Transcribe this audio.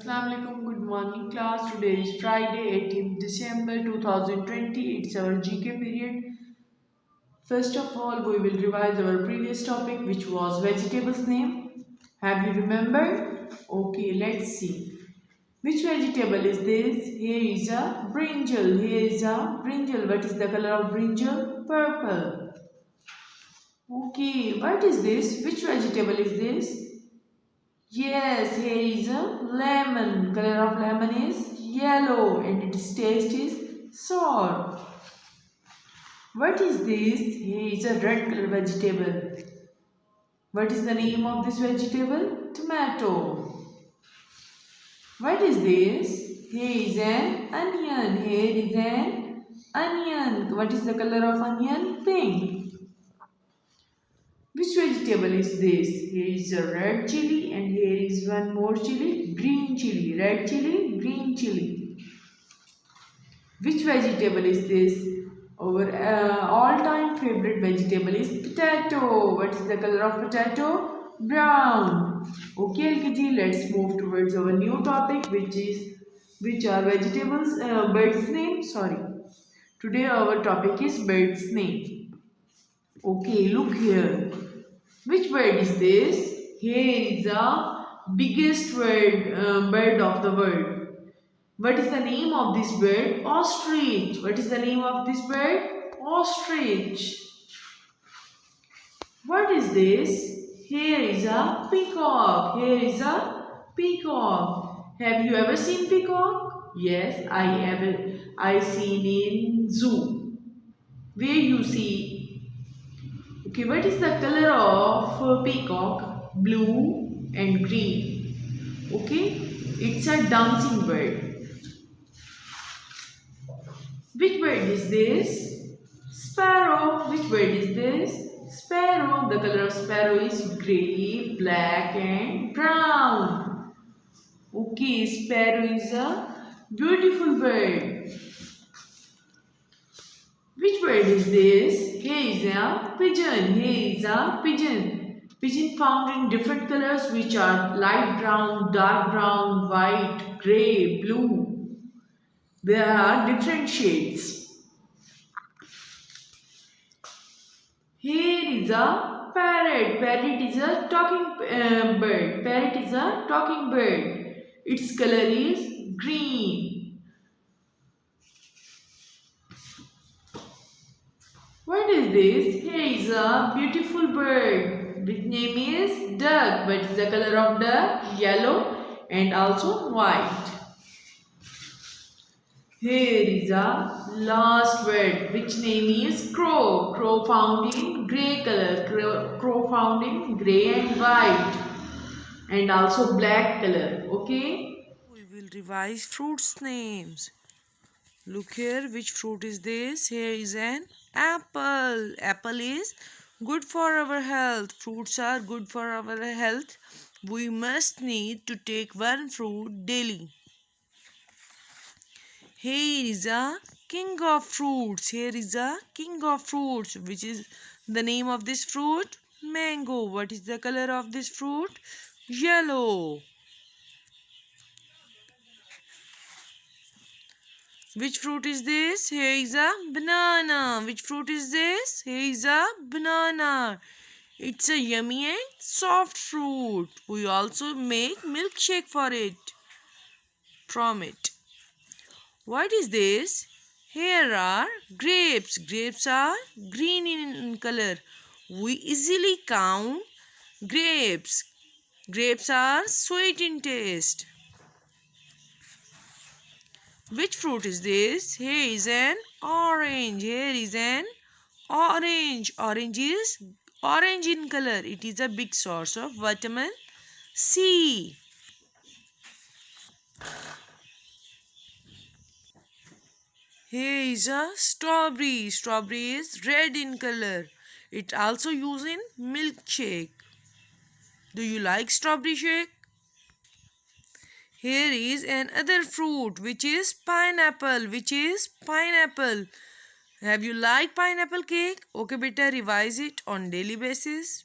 Assalamu alaikum, good morning class. Today is Friday 18th December 2020. It's our GK period. First of all, we will revise our previous topic which was vegetables name. Have you remembered? Okay, let's see. Which vegetable is this? Here is a brinjal. Here is a brinjal. What is the color of brinjal? Purple. Okay, what is this? Which vegetable is this? Yes, here is a lemon. Color of lemon is yellow and its taste is sour. What is this? Here is a red color vegetable. What is the name of this vegetable? Tomato. What is this? Here is an onion. Here is an onion. What is the color of onion? Pink. Which vegetable is this? Here is a red chili and here is one more chili, green chili. Red chili, green chili. Which vegetable is this? Our all-time favorite vegetable is potato. What is the color of potato? Brown. Okay, LKG, let's move towards our new topic which are vegetables, birds name. Sorry. Today our topic is birds name. Okay, look here. Which bird is this? Here is the biggest bird of the world. What is the name of this bird? Ostrich. What is the name of this bird? Ostrich. What is this? Here is a peacock. Here is a peacock. Have you ever seen peacock? Yes, I have. I seen in zoo. Where you see? Okay, what is the color of peacock? Blue and green. Okay, it's a dancing bird. Which bird is this? Sparrow. Which bird is this? Sparrow. The color of sparrow is grey, black and brown. Okay, sparrow is a beautiful bird. Which bird is this? Here is a pigeon. Here is a pigeon. Pigeon found in different colors which are light brown, dark brown, white, grey, blue. There are different shades. Here is a parrot. Parrot is a talking bird. Parrot is a talking bird. Its color is green. What is this? Here is a beautiful bird. Its name is duck. What is the color of duck? Yellow and also white. Here is a last bird. Which name is crow. Crow found in grey color. Crow found in grey and white. And also black color. Okay. We will revise fruits names. Look here, which fruit is this? Here is an apple. Apple is good for our health. Fruits are good for our health. We must need to take one fruit daily. Here is a king of fruits. Here is a king of fruits. Which is the name of this fruit? Mango. What is the color of this fruit? Yellow. Which fruit is this? Here is a banana. Which fruit is this? Here is a banana. It's a yummy and soft fruit. We also make milkshake from it. What is this? Here are grapes. Grapes are green in color. We easily count grapes. Grapes are sweet in taste. Which fruit is this? Here is an orange. Here is an orange. Orange is orange in color. It is a big source of vitamin C. Here is a strawberry. Strawberry is red in color. It also used in milkshake. Do you like strawberry shake? Here is another fruit which is pineapple. Which is pineapple. Have you liked pineapple cake? Okay, beta, revise it on daily basis.